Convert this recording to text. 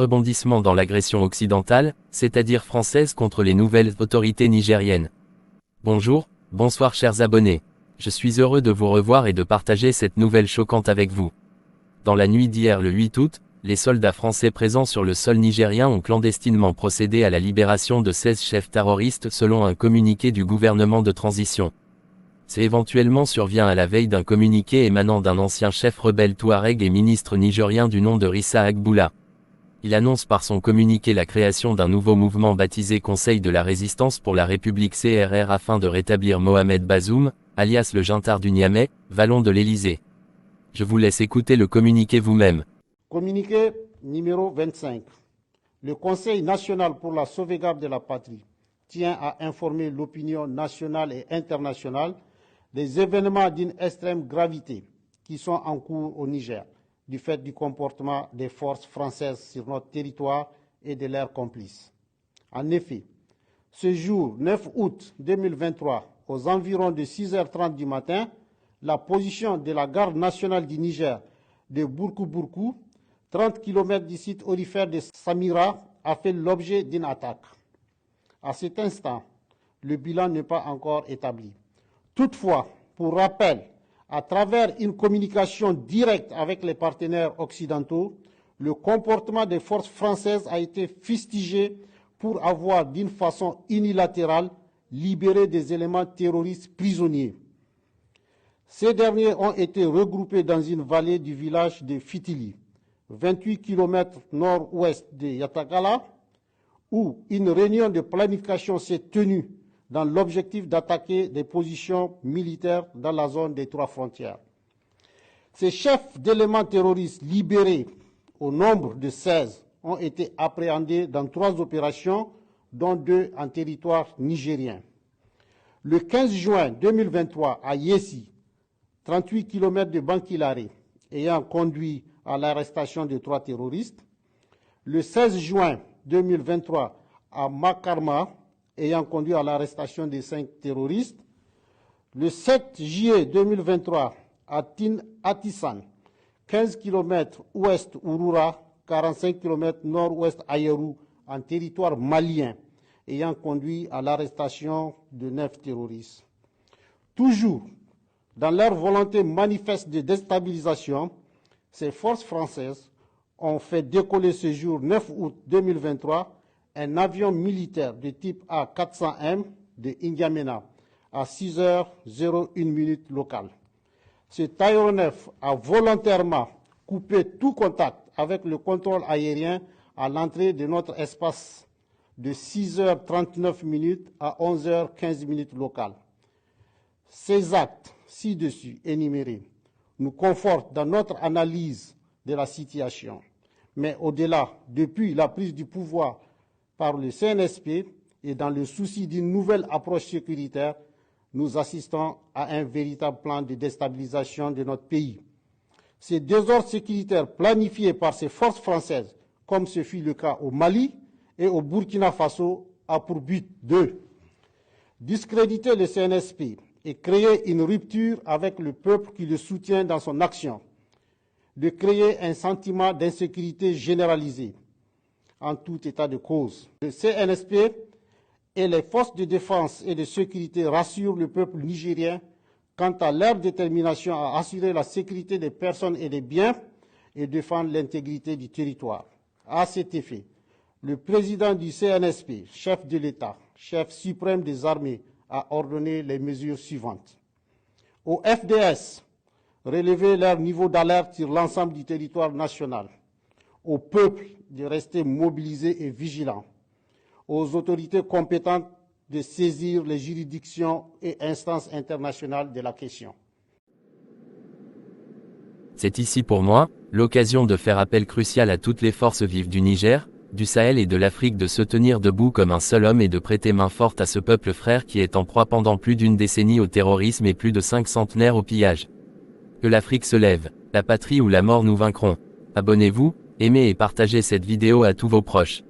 rebondissement dans l'agression occidentale, c'est-à-dire française contre les nouvelles autorités nigériennes. Bonjour, bonsoir chers abonnés. Je suis heureux de vous revoir et de partager cette nouvelle choquante avec vous. Dans la nuit d'hier le 8 août, les soldats français présents sur le sol nigérien ont clandestinement procédé à la libération de 16 chefs terroristes selon un communiqué du gouvernement de transition. C'est éventuellement survient à la veille d'un communiqué émanant d'un ancien chef rebelle touareg et ministre nigérien du nom de Rissa Agboula. Il annonce par son communiqué la création d'un nouveau mouvement baptisé Conseil de la résistance pour la République CRR afin de rétablir Mohamed Bazoum, alias le Juntard du Niamey, vallon de l'Élysée. Je vous laisse écouter le communiqué vous-même. Communiqué numéro 25. Le Conseil national pour la sauvegarde de la patrie tient à informer l'opinion nationale et internationale des événements d'une extrême gravité qui sont en cours au Niger, du fait du comportement des forces françaises sur notre territoire et de leurs complices. En effet, ce jour 9 août 2023, aux environs de 6h30 du matin, la position de la garde nationale du Niger de Bourkou-Bourkou, 30 km du site aurifère de Samira, a fait l'objet d'une attaque. À cet instant, le bilan n'est pas encore établi. Toutefois, pour rappel, à travers une communication directe avec les partenaires occidentaux, le comportement des forces françaises a été fustigé pour avoir, d'une façon unilatérale, libéré des éléments terroristes prisonniers. Ces derniers ont été regroupés dans une vallée du village de Fitili, 28 km nord-ouest de Yatakala, où une réunion de planification s'est tenue dans l'objectif d'attaquer des positions militaires dans la zone des 3 frontières. Ces chefs d'éléments terroristes libérés, au nombre de 16, ont été appréhendés dans 3 opérations, dont 2 en territoire nigérien. Le 15 juin 2023, à Yessi, 38 km de Bankilare, ayant conduit à l'arrestation de 3 terroristes. Le 16 juin 2023, à Makarma, ayant conduit à l'arrestation de 5 terroristes. Le 7 juillet 2023, à Atissan, 15 km ouest Ouroura, 45 km nord-ouest Ayerou, en territoire malien, ayant conduit à l'arrestation de 9 terroristes. Toujours dans leur volonté manifeste de déstabilisation, ces forces françaises ont fait décoller ce jour 9 août 2023 un avion militaire de type A400M de N'Djamena à 6h01 locale. Cet aéronef a volontairement coupé tout contact avec le contrôle aérien à l'entrée de notre espace de 6h39 à 11h15 locale. Ces actes ci-dessus énumérés nous confortent dans notre analyse de la situation. Mais au-delà, depuis la prise du pouvoir par le CNSP et dans le souci d'une nouvelle approche sécuritaire, nous assistons à un véritable plan de déstabilisation de notre pays. Ces désordres sécuritaires planifiés par ces forces françaises, comme ce fut le cas au Mali et au Burkina Faso, a pour but de discréditer le CNSP et créer une rupture avec le peuple qui le soutient dans son action, de créer un sentiment d'insécurité généralisée en tout état de cause. Le CNSP et les forces de défense et de sécurité rassurent le peuple nigérien quant à leur détermination à assurer la sécurité des personnes et des biens et défendre l'intégrité du territoire. À cet effet, le président du CNSP, chef de l'État, chef suprême des armées, a ordonné les mesures suivantes. Au FDS, relever leur niveau d'alerte sur l'ensemble du territoire national. Au peuple de rester mobilisé et vigilant. Aux autorités compétentes de saisir les juridictions et instances internationales de la question. C'est ici pour moi l'occasion de faire appel crucial à toutes les forces vives du Niger, du Sahel et de l'Afrique de se tenir debout comme un seul homme et de prêter main forte à ce peuple frère qui est en proie pendant plus d'une décennie au terrorisme et plus de 5 centenaires au pillage. Que l'Afrique se lève, la patrie ou la mort nous vaincront. Abonnez-vous, aimez et partagez cette vidéo à tous vos proches.